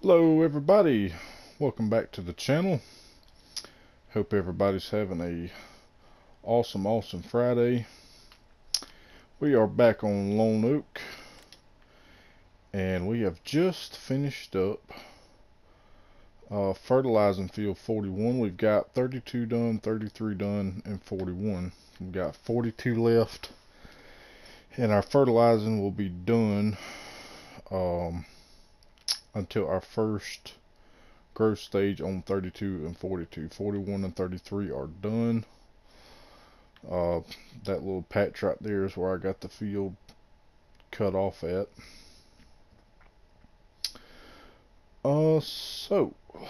Hello everybody, welcome back to the channel. Hope everybody's having a awesome Friday. We are back on Lone Oak and we have just finished up fertilizing field 41. We've got 32 done, 33 done, and 41. We've got 42 left and our fertilizing will be done until our first growth stage on 32 and 42. 41 and 33 are done. That little patch right there is where I got the field cut off at. So a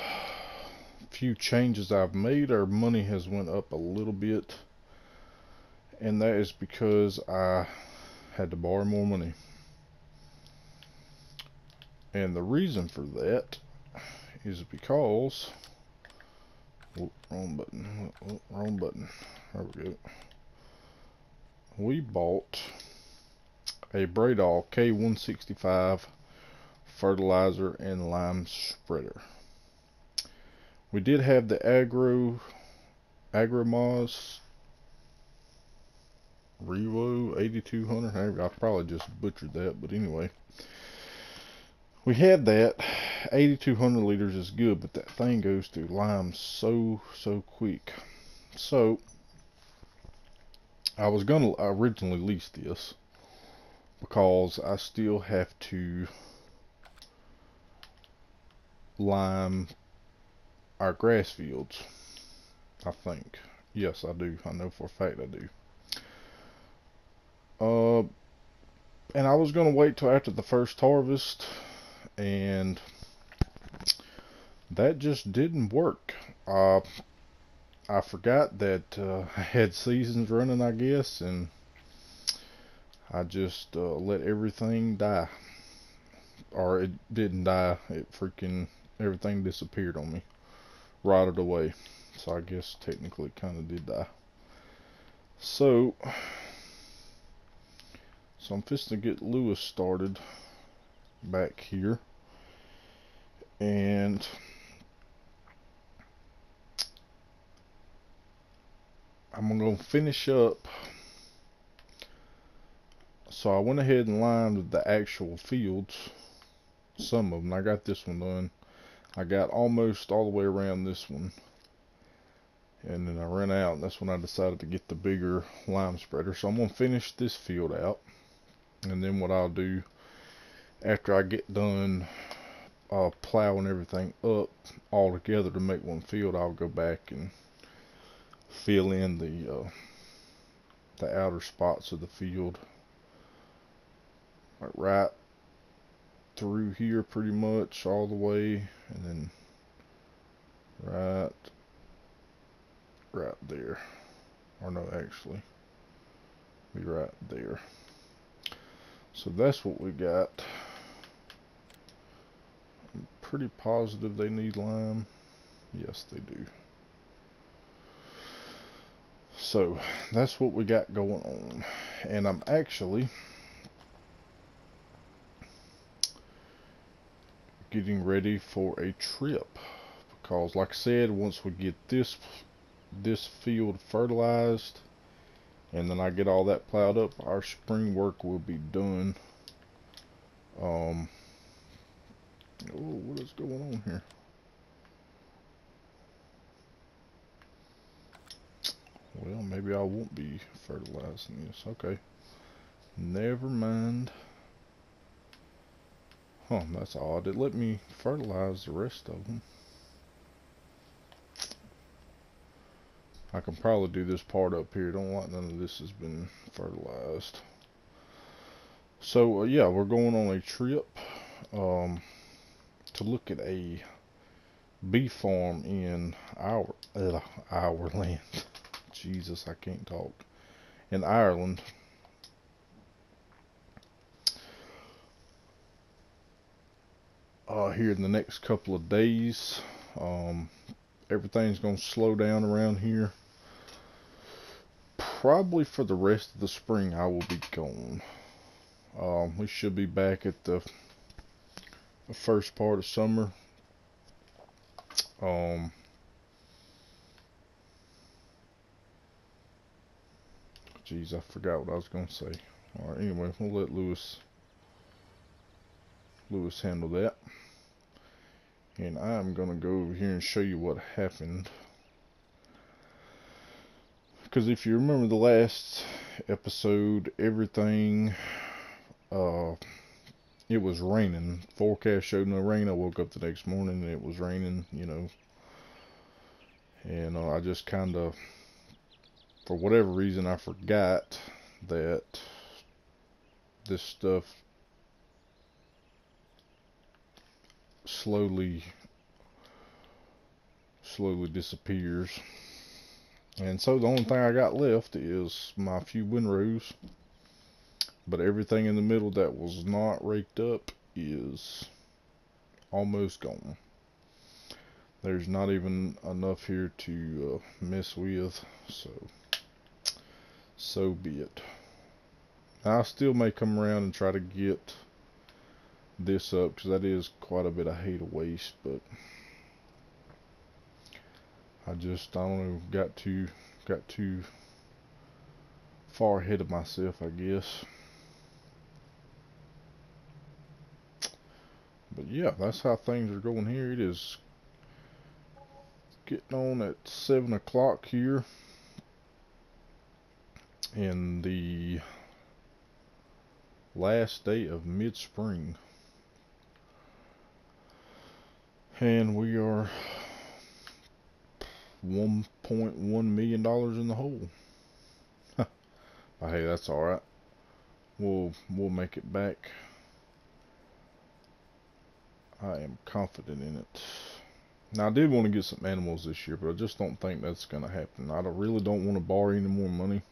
few changes I've made. Our money has went up a little bit, and that is because I had to borrow more money. And the reason for that is because wrong button. There we go. We bought a Bradall K165 fertilizer and lime spreader. We did have the Agromaz Revo 8200. I probably just butchered that, but anyway. We had that. 8,200 liters is good, but that thing goes through lime so quick. So I was gonna originally lease this because I still have to lime our grass fields. I think. Yes, I do. I know for a fact I do. And I was gonna wait till after the first harvest, and that just didn't work. I forgot that I had seasons running, I guess, and I just let everything die. Or it didn't die, it freaking, everything disappeared on me, rotted away. So I guess technically it kind of did die. So I'm fixing to get Lewis started back here, and I'm going to finish up. So I went ahead and limed the actual fields, some of them. I got this one done. I got almost all the way around this one, and then I ran out, and that's when I decided to get the bigger lime spreader. So I'm going to finish this field out, and then what I'll do after I get done plowing everything up all together to make one field, I'll go back and fill in the outer spots of the field, like right through here pretty much all the way, and then right there, or no, actually be right there. So that's what we got. I'm pretty positive they need lime. Yes, they do. So that's what we got going on, and I'm actually getting ready for a trip, because like I said, once we get this field fertilized and then I get all that plowed up, our spring work will be done. Oh, what is going on here? Well, maybe I won't be fertilizing this. Okay, never mind. Huh, that's odd. It let me fertilize the rest of them. I can probably do this part up here. Don't like none of this has been fertilized. So yeah, we're going on a trip to look at a bee farm in our land. Jesus, I can't talk. In Ireland. Here in the next couple of days. Everything's going to slow down around here. Probably for the rest of the spring I will be gone. We should be back at the first part of summer, Geez, I forgot what I was gonna say. All right, anyway, we'll let Lewis handle that, and I'm gonna go over here and show you what happened. Because if you remember the last episode, everything, it was raining. Forecast showed no rain. I woke up the next morning and it was raining, you know. And I just kind of, for whatever reason, I forgot that this stuff slowly disappears. And so the only thing I got left is my few windrows. But everything in the middle that was not raked up is almost gone. There's not even enough here to mess with, so be it. I still may come around and try to get this up, because that is quite a bit of hay to waste, but I don't know, got too far ahead of myself, I guess. But yeah, that's how things are going here. It is getting on at 7 o'clock here in the last day of mid-spring. And we are $1.1 million in the hole. But hey, that's alright. We'll make it back. I am confident in it. Now, I did want to get some animals this year, but I just don't think that's going to happen. I really don't want to borrow any more money.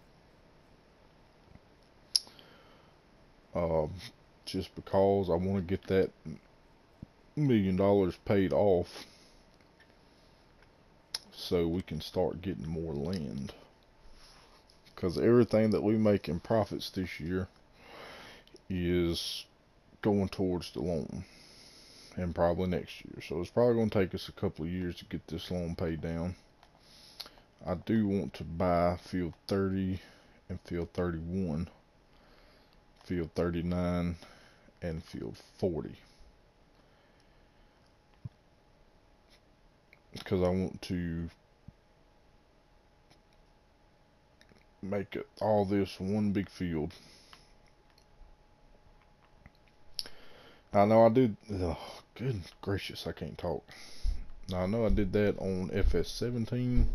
Just because I want to get that $1 million paid off so we can start getting more land. Because everything that we make in profits this year is going towards the loan. And probably next year. So it's probably going to take us a couple of years to get this loan paid down. I do want to buy field 30 and field 31, field 39 and field 40. Because I want to make it all this one big field. I know I did, oh, good gracious, I can't talk. Now I know I did that on FS17,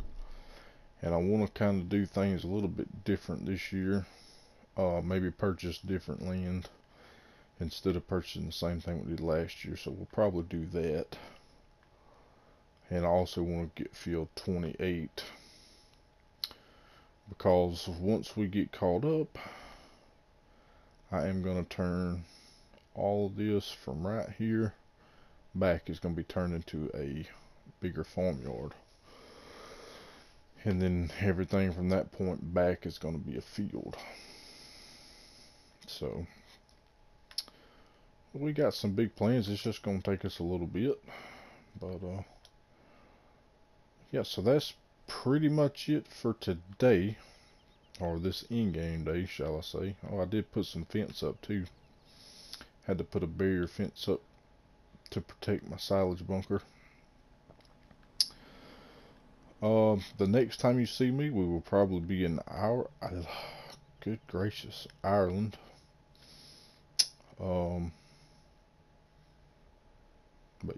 and I want to kind of do things a little bit different this year. Maybe purchase different land instead of purchasing the same thing we did last year, so we'll probably do that. And I also want to get field 28, because once we get caught up, I am going to turn all of this from right here back is going to be turned into a bigger farmyard, and then everything from that point back is going to be a field. So we got some big plans. It's just going to take us a little bit, but yeah, so that's pretty much it for today, or this in-game day, shall I say. Oh, I did put some fence up too. Had to put a barrier fence up to protect my silage bunker. The next time you see me, we will probably be in good gracious, Ireland. But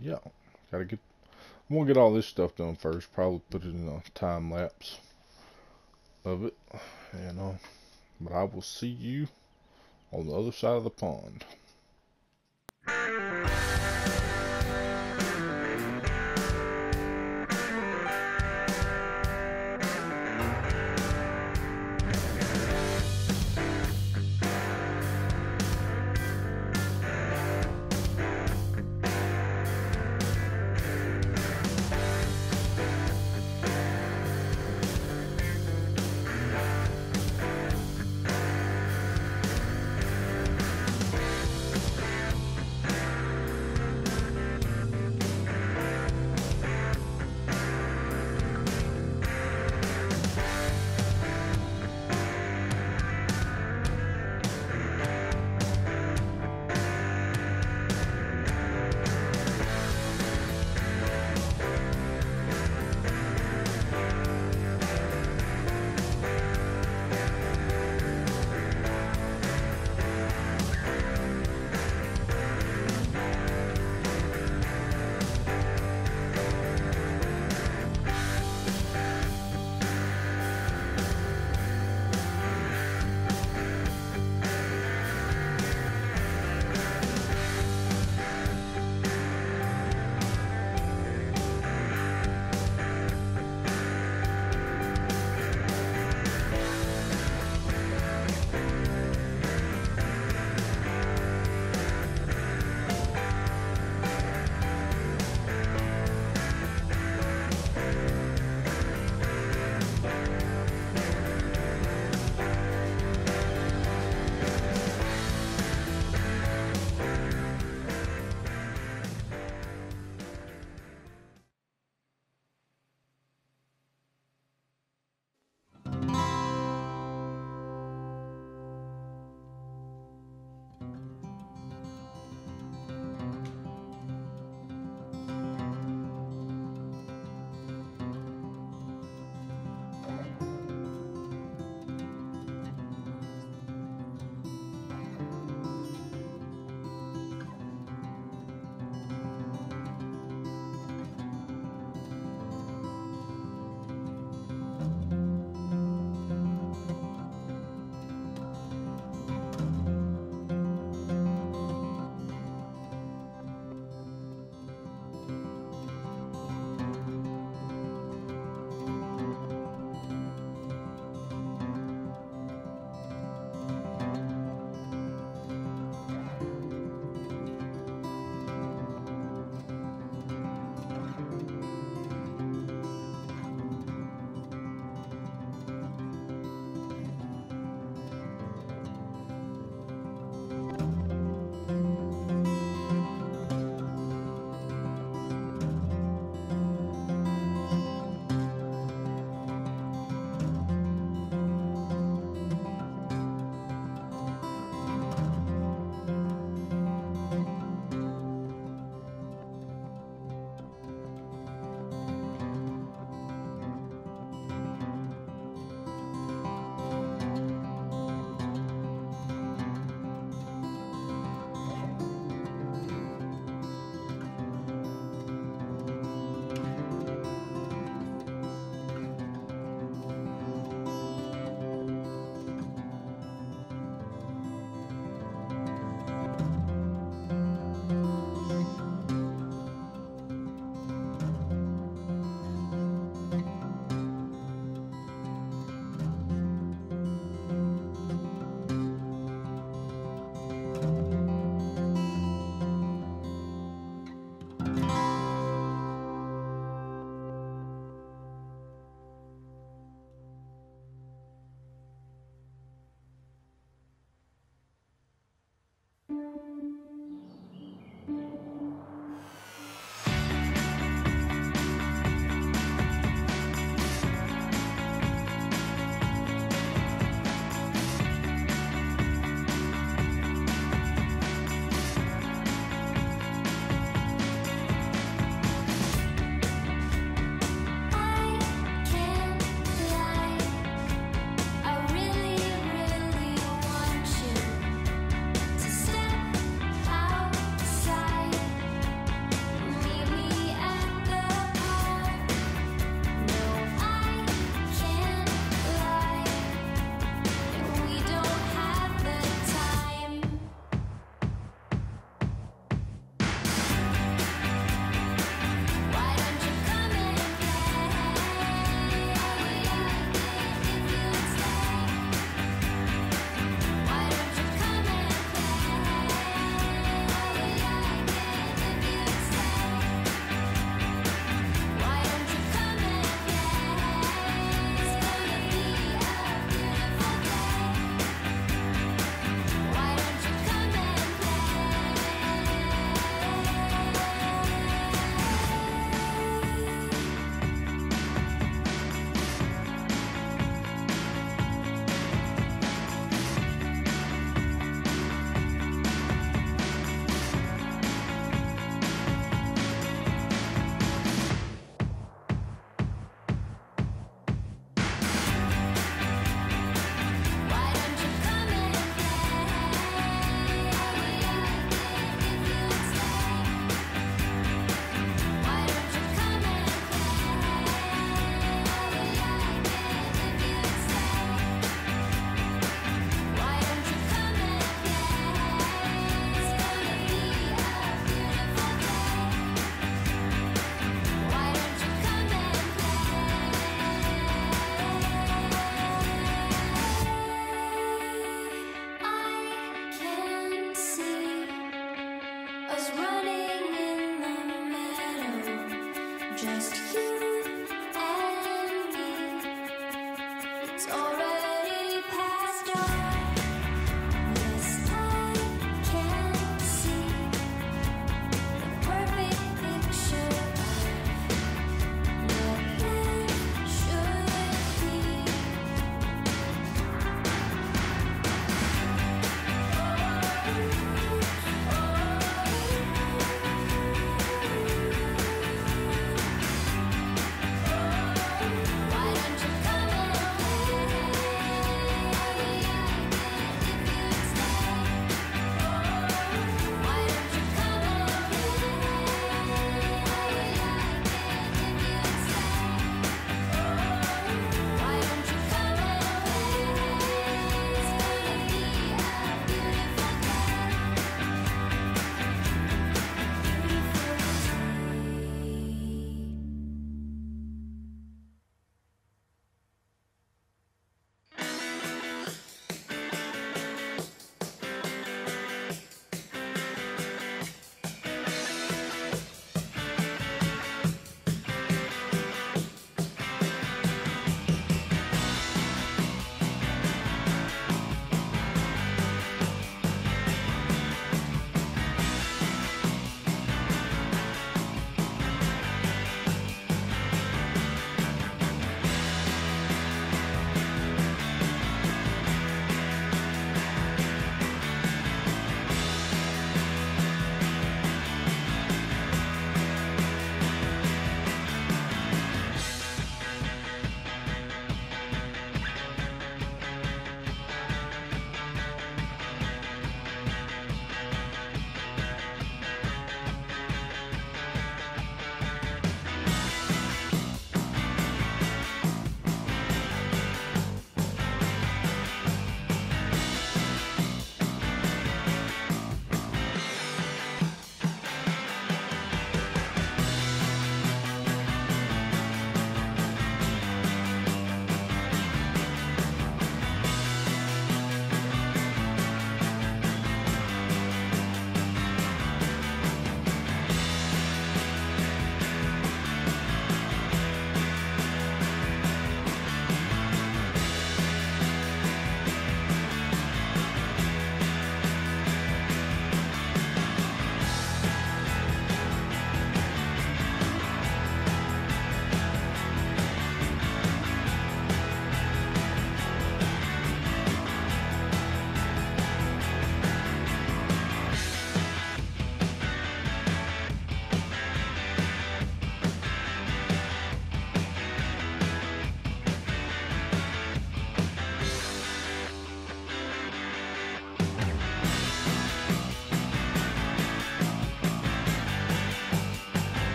yeah, I'm gonna get all this stuff done first. Probably put it in a time lapse of it, and but I will see you on the other side of the pond.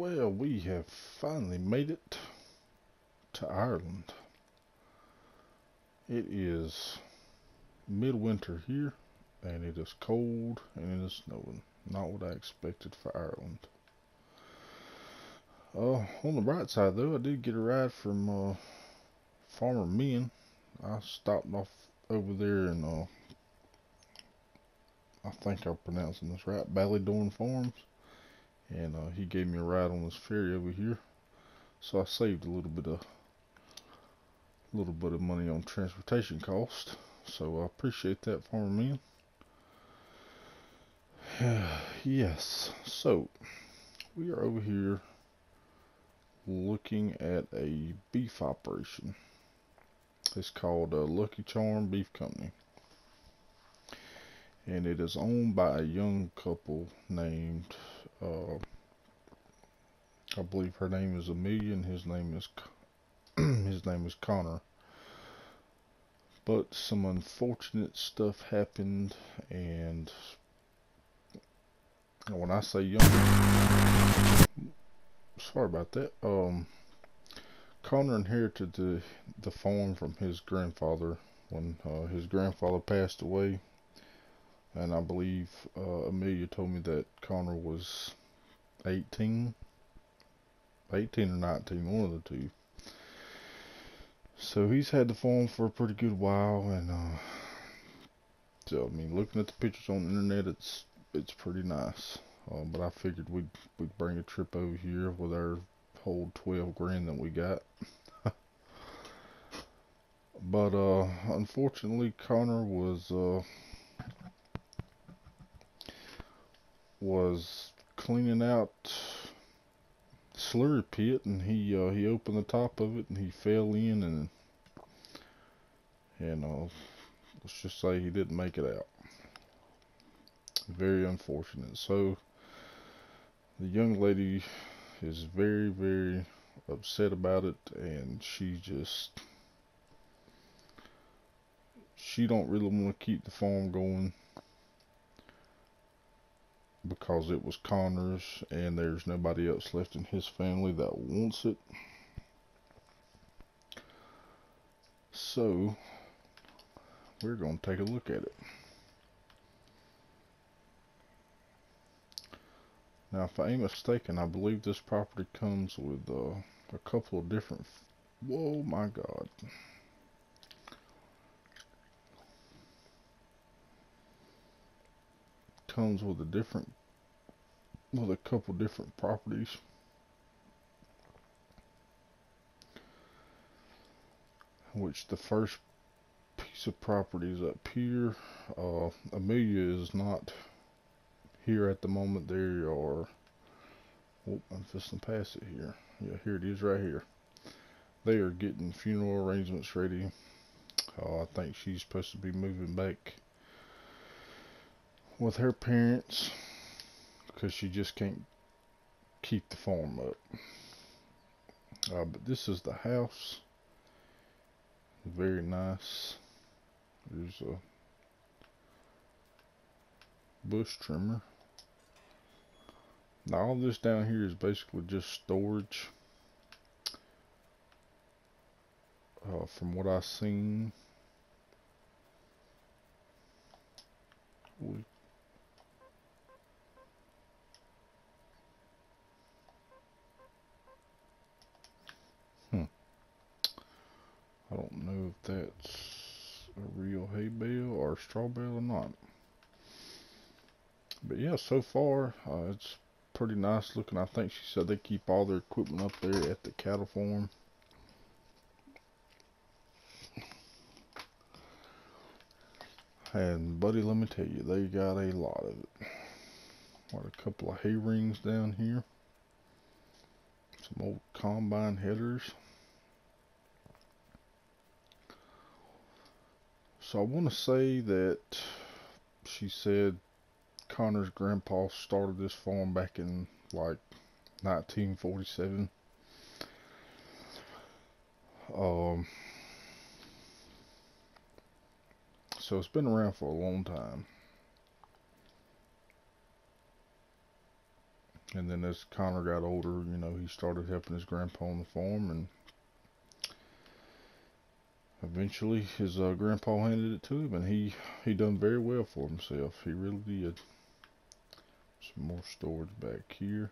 Well, we have finally made it to Ireland. It is midwinter here, and it is cold and it is snowing. Not what I expected for Ireland. On the bright side though, I did get a ride from Farmer Men. I stopped off over there in I think I'm pronouncing this right, Ballydorn Farms, and he gave me a ride on this ferry over here, so I saved a little bit of money on transportation cost. So I appreciate that, Farmer Men. Yes, so we are over here looking at a beef operation. It's called Lucky Charm Beef Company, and it is owned by a young couple named I believe her name is Amelia and his name is Connor. But some unfortunate stuff happened, and when I say young, sorry about that. Connor inherited the farm from his grandfather when his grandfather passed away, and I believe Amelia told me that Connor was 18 or 19, one of the two. So he's had the farm for a pretty good while, and so I mean, looking at the pictures on the internet, it's pretty nice. But I figured we'd bring a trip over here with our whole 12 grand that we got. But unfortunately, Connor was cleaning out the slurry pit, and he opened the top of it and he fell in, and let's just say he didn't make it out. Very unfortunate. So the young lady is very, very upset about it, and she don't really want to keep the farm going because it was Connor's and there's nobody else left in his family that wants it. So we're going to take a look at it. Now, if I ain't mistaken, I believe this property comes with a couple of different, whoa my god. Comes with a couple different properties. Which the first piece of property is up here. Amelia is not here at the moment. There are, oh, I'm fixing to pass it here. Yeah, here it is right here. They are getting funeral arrangements ready. I think she's supposed to be moving back with her parents because she just can't keep the farm up. But this is the house. Very nice. There's a bush trimmer. Now all this down here is basically just storage. From what I've seen, I don't know if that's a real hay bale or a straw bale or not. But yeah, so far it's pretty nice looking. I think she said they keep all their equipment up there at the cattle farm. And buddy, let me tell you, they got a lot of it. What, a couple of hay rings down here. Some old combine headers. So I want to say that she said Connor's grandpa started this farm back in like 1947. So it's been around for a long time. And then as Connor got older, you know, he started helping his grandpa on the farm, and eventually his grandpa handed it to him, and he done very well for himself. He really did. Some more storage back here.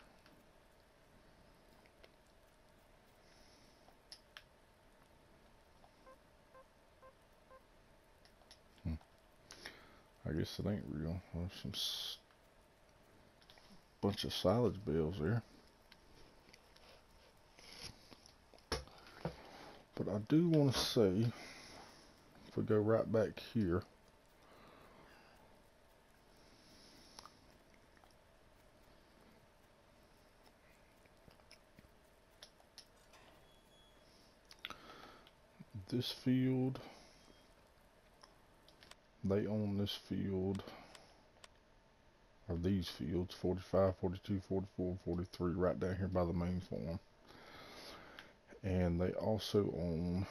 I guess it ain't real. There's some bunch of silage bales there. But I do want to say, if we go right back here, this field, they own this field, or these fields, 45, 42, 44, 43, right down here by the main farm. And they also own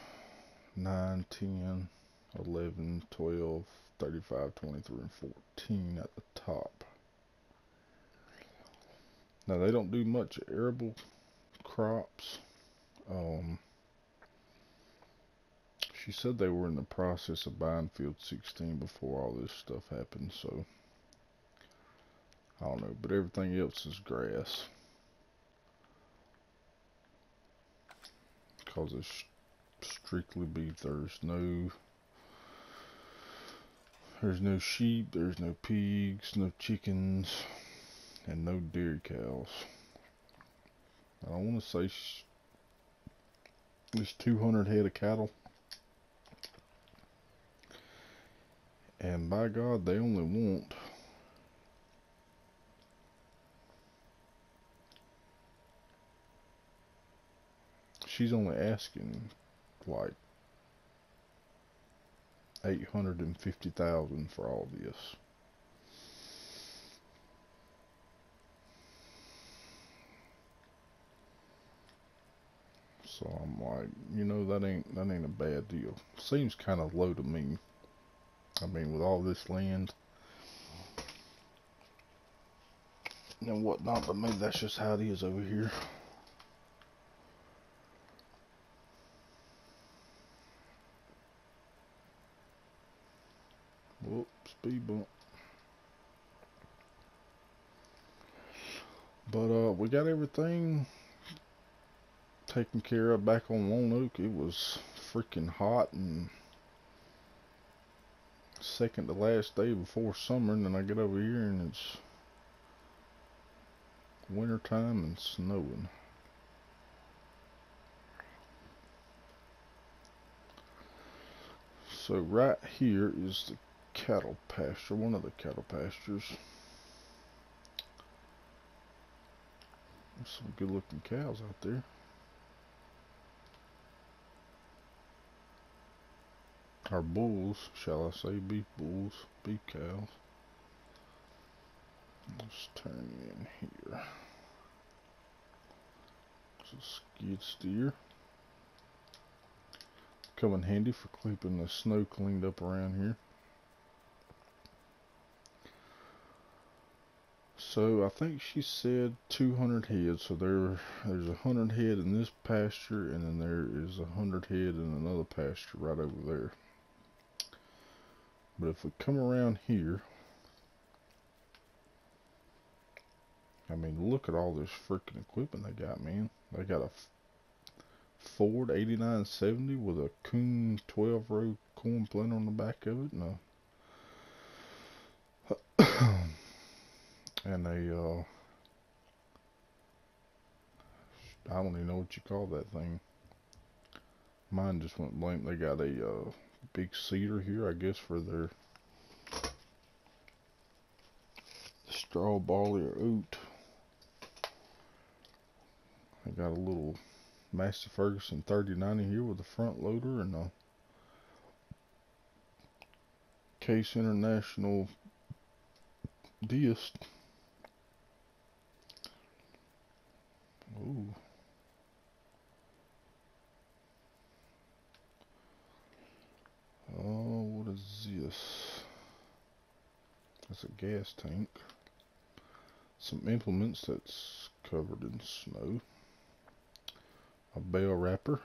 9, 10, 11, 12, 35, 23, and 14 at the top. Now they don't do much arable crops. She said they were in the process of buying field 16 before all this stuff happened, so I don't know, but everything else is grass. Because it's strictly beef. There's no sheep, there's no pigs, no chickens, and no dairy cows. I want to say there's 200 head of cattle. And by God, they only want she's only asking like 850,000 for all this. So I'm like, you know, that ain't a bad deal. Seems kind of low to me. I mean, with all this land and whatnot, but maybe that's just how it is over here. Whoops, speed bump. But we got everything taken care of back on Lone Oak. It was freaking hot, and second to last day before summer, and then I get over here and it's winter time and snowing. So right here is the cattle pasture, one of the cattle pastures. There's some good looking cows out there. Or bulls, shall I say, beef bulls, beef cows. Let's turn in here. It's a skid steer. Come in handy for keeping the snow cleaned up around here. So I think she said 200 head. So there's 100 head in this pasture, and then there is 100 head in another pasture right over there. But if we come around here, I mean, look at all this freaking equipment they got, man. They got a Ford 8970 with a Kuhn 12-row corn planter on the back of it, and a I don't even know what you call that thing. Mine just went blank. They got a big seeder here, I guess, for their straw, barley, or oat. They got a little Massey Ferguson 3090 here with a front loader and a Case International disc. Ooh. Oh, what is this? That's a gas tank. some implements that's covered in snow, a bale wrapper.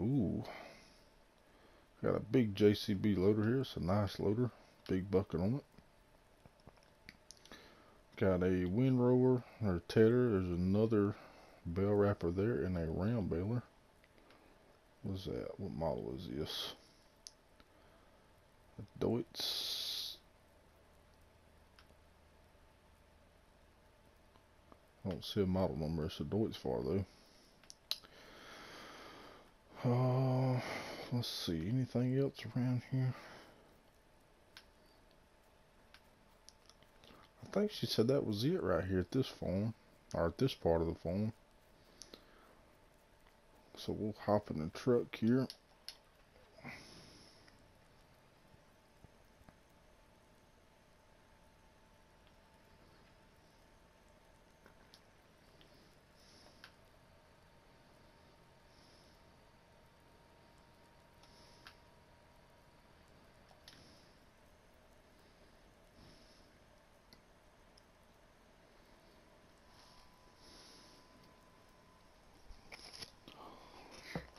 Ooh, got a big JCB loader here. It's a nice loader, big bucket on it. Got a windrower or tedder. There's another bale wrapper there and a round baler. What's that? What model is this? A Deutz. I don't see a model number. It's a Deutz far though. Let's see. Anything else around here? I think she said that was it right here at this farm, or at this part of the farm. So we'll hop in the truck here.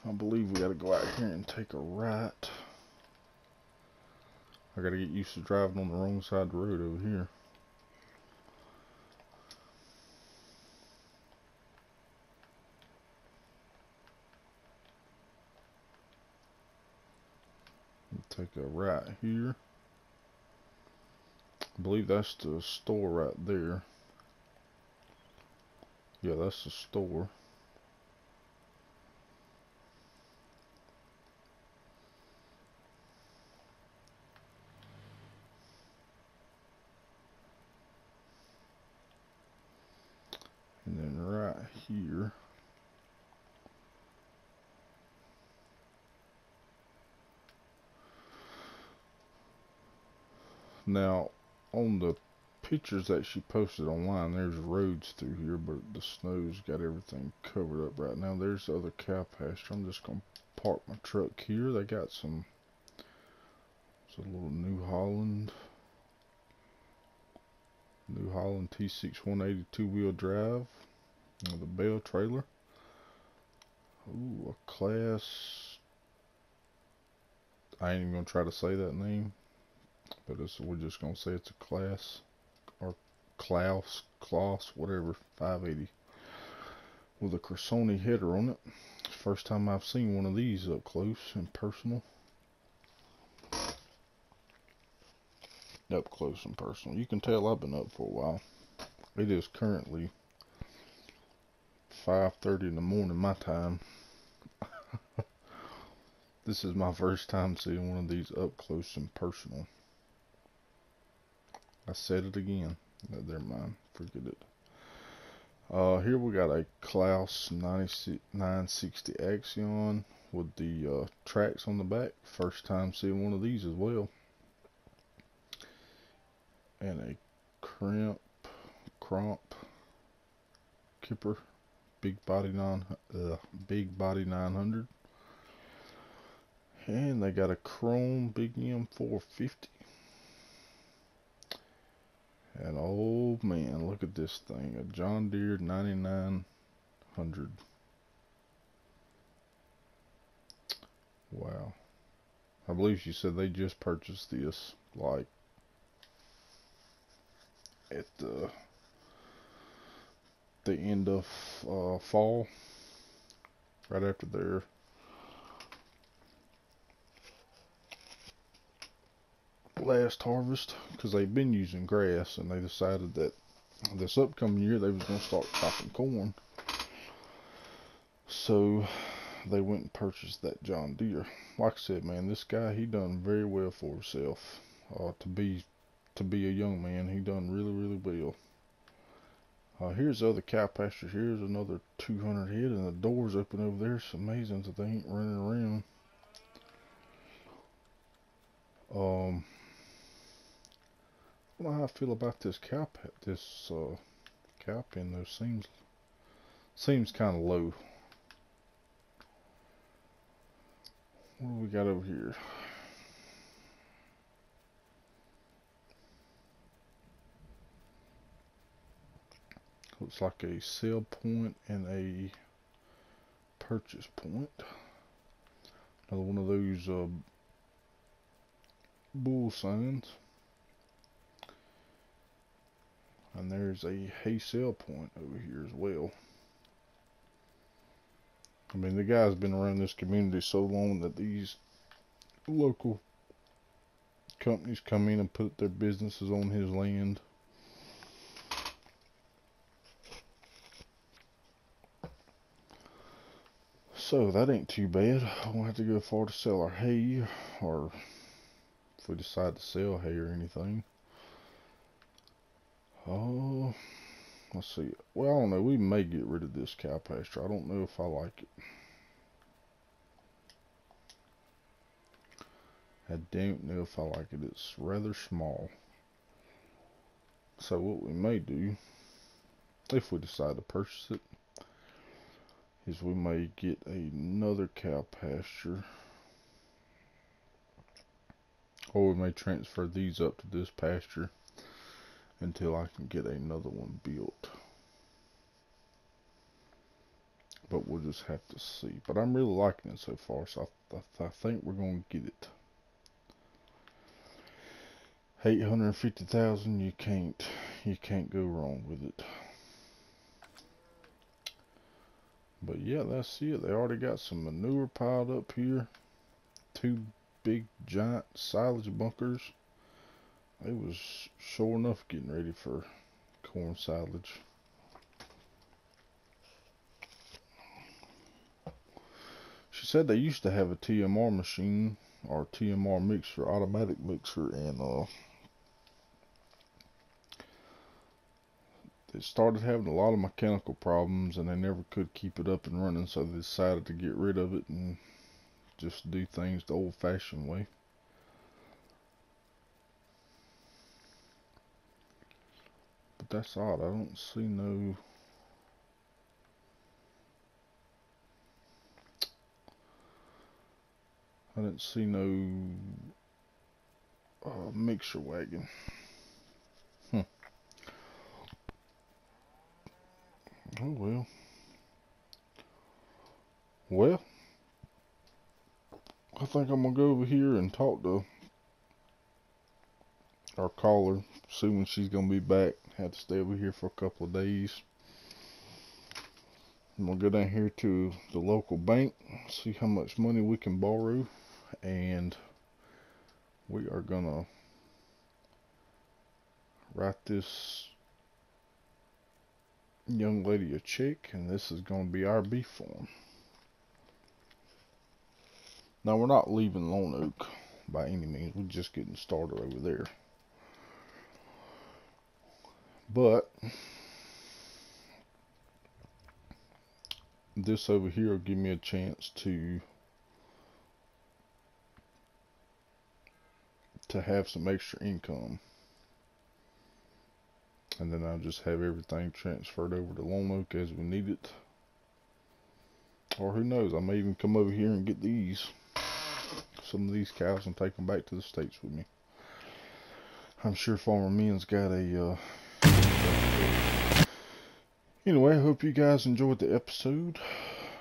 I believe we gotta go out here and take a right. I gotta get used to driving on the wrong side of the road over here. Take a right here. I believe that's the store right there. Yeah, that's the store. And then right here. Now, on the pictures that she posted online, there's roads through here, but the snow's got everything covered up right now. There's the other cow pasture. I'm just gonna park my truck here. They got some, it's a little New Holland T6 180 two-wheel drive with a bale trailer. Ooh, a class. I ain't even gonna try to say that name, but we're just gonna say it's a class or Klaus, whatever, 580 with a Cressoni header on it. First time I've seen one of these up close and personal. Up close and personal. You can tell I've been up for a while. It is currently 5:30 in the morning my time. This is my first time seeing one of these up close and personal. I said it again. Never mind. Forget it. Here we got a Klaus 960 Axion with the tracks on the back. First time seeing one of these as well. And a Cromp Kipper big body 900. And they got a chrome Big M 450. And oh man, look at this thing, a John Deere 9900. Wow. I believe she said they just purchased this like at the end of fall, right after their last harvest, because they've been using grass, and they decided that this upcoming year they was going to start chopping corn. So they went and purchased that John Deere. Like I said, man, this guy, he done very well for himself. To be a young man, he done really, really well. Here's the other cow pasture. Here's another 200 head, and the door's open over there. It's amazing that they ain't running around. I don't know how I feel about this cow pen though. Seems kind of low. What do we got over here? Looks like a sell point and a purchase point. Another one of those bull signs. And there's a hay sell point over here as well. I mean, the guy's been around this community so long that these local companies come in and put their businesses on his land. So that ain't too bad. I won't have to go far to sell our hay, or if we decide to sell hay or anything. Oh, let's see. Well, I don't know. We may get rid of this cow pasture. I don't know if I like it. I don't know if I like it. It's rather small. So what we may do, if we decide to purchase it, is we may get another cow pasture. Or we may transfer these up to this pasture until I can get another one built. But we'll just have to see. But I'm really liking it so far, so I think we're going to get it. 850,000, you can't go wrong with it. But yeah, that's it. They already got some manure piled up here. 2 big giant silage bunkers. They was sure enough getting ready for corn silage. She said they used to have a TMR machine, or TMR mixer, automatic mixer, and it started having a lot of mechanical problems, and they never could keep it up and running, so they decided to get rid of it and just do things the old-fashioned way. But that's odd. I don't see no... I didn't see no mixer wagon. Oh well. Well, I think I'm gonna go over here and talk to our caller, see when she's gonna be back. Had to stay over here for a couple of days. I'm gonna go down here to the local bank, see how much money we can borrow, and we are gonna write this young lady a check, and this is gonna be our beef farm. Now, we're not leaving Lone Oak by any means. We're just getting started over there. But this over here will give me a chance to have some extra income. And then I'll just have everything transferred over to Lone Oak as we need it. Or who knows, I may even come over here and get some of these cows and take them back to the States with me. I'm sure Farmer Men's got a... Anyway, I hope you guys enjoyed the episode.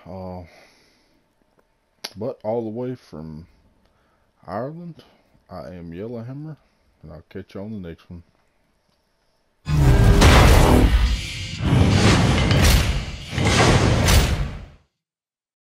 But all the way from Ireland, I am Yellowhammer, and I'll catch you on the next one.